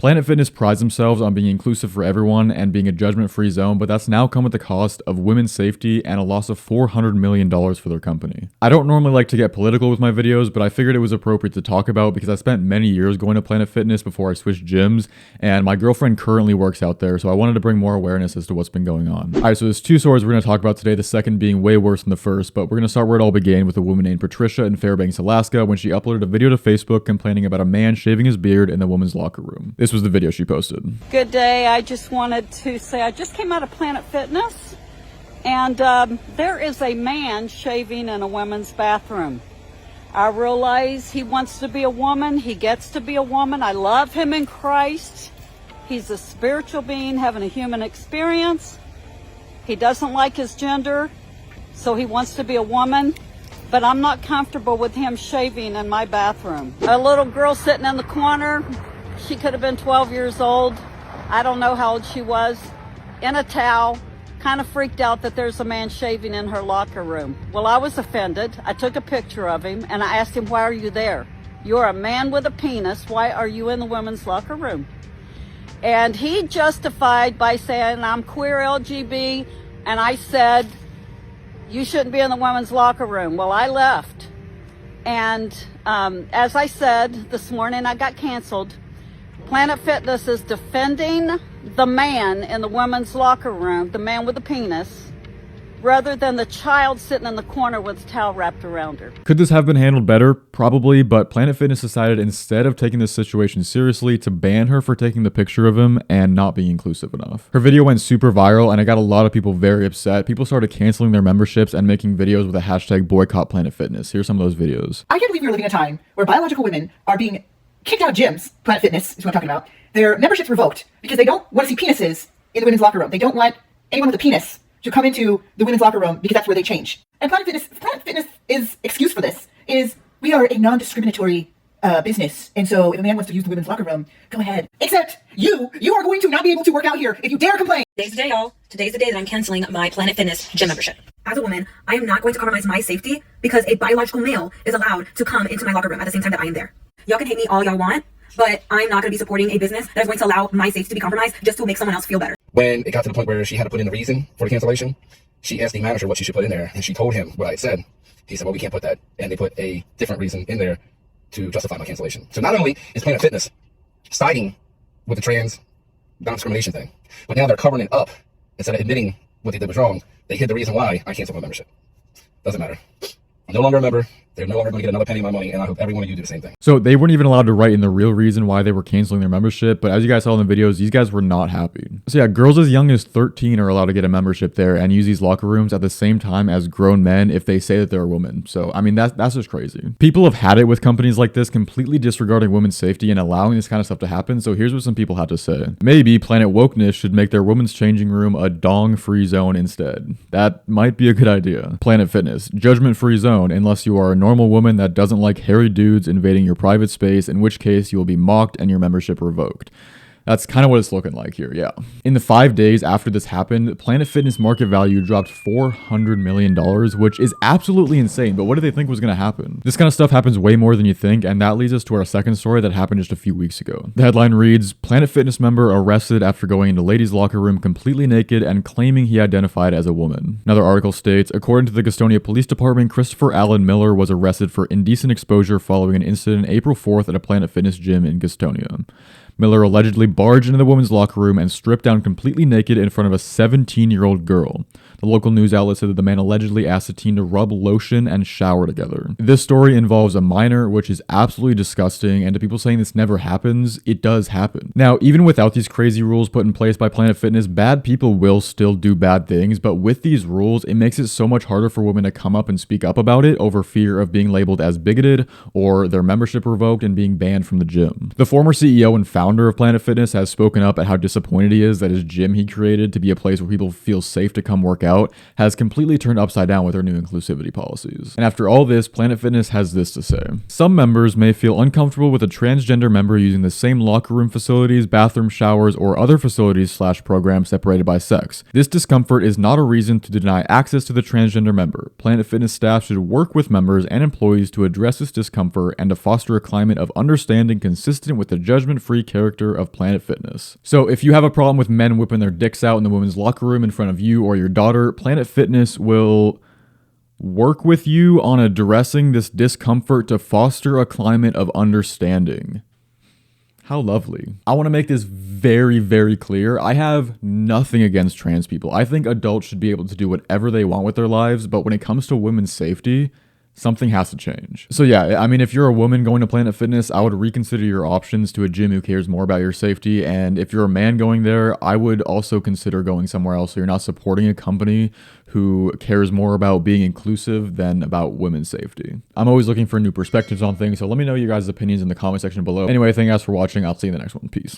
Planet Fitness prides themselves on being inclusive for everyone and being a judgment-free zone, but that's now come at the cost of women's safety and a loss of $400 million for their company. I don't normally like to get political with my videos, but I figured it was appropriate to talk about because I spent many years going to Planet Fitness before I switched gyms, and my girlfriend currently works out there, so I wanted to bring more awareness as to what's been going on. Alright, so there's two stories we're going to talk about today, the second being way worse than the first, but we're going to start where it all began with a woman named Patricia in Fairbanks, Alaska, when she uploaded a video to Facebook complaining about a man shaving his beard in the women's locker room. This was the video she posted. Good day. I just wanted to say I just came out of Planet Fitness, and there is a man shaving in a women's bathroom. I realize he wants to be a woman. He gets to be a woman. I love him in Christ. He's a spiritual being having a human experience. He doesn't like his gender, so he wants to be a woman. But I'm not comfortable with him shaving in my bathroom. A little girl sitting in the corner. She could have been 12 years old. I don't know how old she was. In a towel, kind of freaked out that there's a man shaving in her locker room. Well, I was offended. I took a picture of him and I asked him, why are you there? You're a man with a penis. Why are you in the women's locker room? And he justified by saying, I'm queer LGB. And I said, you shouldn't be in the women's locker room. Well, I left. And as I said this morning, I got canceled. Planet Fitness is defending the man in the women's locker room, the man with the penis, rather than the child sitting in the corner with a towel wrapped around her. Could this have been handled better? Probably, but Planet Fitness decided instead of taking this situation seriously to ban her for taking the picture of him and not being inclusive enough. Her video went super viral and it got a lot of people very upset. People started canceling their memberships and making videos with the hashtag boycott Planet Fitness. Here's some of those videos. I can't believe we're living in a time where biological women are being kicked out of gyms. Planet Fitness is what I'm talking about. Their memberships revoked because they don't want to see penises in the women's locker room. They don't want anyone with a penis to come into the women's locker room because that's where they change. And Planet Fitness is excuse for this is we are a non-discriminatory business. And so if a man wants to use the women's locker room, go ahead. Except you are going to not be able to work out here if you dare complain. Today's the day, y'all. Today's the day that I'm canceling my Planet Fitness gym membership. As a woman, I am not going to compromise my safety because a biological male is allowed to come into my locker room at the same time that I am there. Y'all can hate me all y'all want, but I'm not going to be supporting a business that is going to allow my safety to be compromised just to make someone else feel better. When it got to the point where she had to put in the reason for the cancellation, she asked the manager what she should put in there, and she told him what I had said. He said, well, we can't put that. And they put a different reason in there to justify my cancellation. So not only is Planet Fitness siding with the trans non-discrimination thing, but now they're covering it up. Instead of admitting what they did was wrong, they hid the reason why I canceled my membership. Doesn't matter. I'm no longer a member. They're no longer going to get another penny of my money, and I hope every one of you do the same thing. So they weren't even allowed to write in the real reason why they were canceling their membership, but as you guys saw in the videos, these guys were not happy. So yeah, girls as young as 13 are allowed to get a membership there and use these locker rooms at the same time as grown men if they say that they're a woman. So I mean, that's just crazy. People have had it with companies like this completely disregarding women's safety and allowing this kind of stuff to happen. So here's what some people had to say. Maybe Planet Wokeness should make their women's changing room a dong-free zone instead. That might be a good idea. Planet Fitness, judgment-free zone unless you are a normal woman that doesn't like hairy dudes invading your private space, in which case you will be mocked and your membership revoked. That's kind of what it's looking like here, yeah. In the 5 days after this happened, Planet Fitness market value dropped $400 million, which is absolutely insane, but what did they think was going to happen? This kind of stuff happens way more than you think, and that leads us to our second story that happened just a few weeks ago. The headline reads, Planet Fitness member arrested after going into ladies' locker room completely naked and claiming he identified as a woman. Another article states, according to the Gastonia Police Department, Christopher Allen Miller was arrested for indecent exposure following an incident April 4th at a Planet Fitness gym in Gastonia. Miller allegedly barged into the women's locker room and stripped down completely naked in front of a 17-year-old girl. The local news outlet said that the man allegedly asked the teen to rub lotion and shower together. This story involves a minor, which is absolutely disgusting, and to people saying this never happens, it does happen. Now, even without these crazy rules put in place by Planet Fitness, bad people will still do bad things, but with these rules, it makes it so much harder for women to come up and speak up about it over fear of being labeled as bigoted or their membership revoked and being banned from the gym. The former CEO and founder of Planet Fitness has spoken up at how disappointed he is that his gym he created to be a place where people feel safe to come work out out has completely turned upside down with their new inclusivity policies. And after all this, Planet Fitness has this to say. Some members may feel uncomfortable with a transgender member using the same locker room facilities, bathroom, showers, or other facilities/programs separated by sex. This discomfort is not a reason to deny access to the transgender member. Planet Fitness staff should work with members and employees to address this discomfort and to foster a climate of understanding consistent with the judgment-free character of Planet Fitness. So if you have a problem with men whipping their dicks out in the women's locker room in front of you or your daughter, Planet Fitness will work with you on addressing this discomfort to foster a climate of understanding. How lovely. I want to make this very, very clear. I have nothing against trans people. I think adults should be able to do whatever they want with their lives, but when it comes to women's safety, something has to change. So yeah, I mean, if you're a woman going to Planet Fitness, I would reconsider your options to a gym who cares more about your safety. And if you're a man going there, I would also consider going somewhere else so you're not supporting a company who cares more about being inclusive than about women's safety. I'm always looking for new perspectives on things, so let me know your guys' opinions in the comment section below. Anyway, thank you guys for watching. I'll see you in the next one. Peace.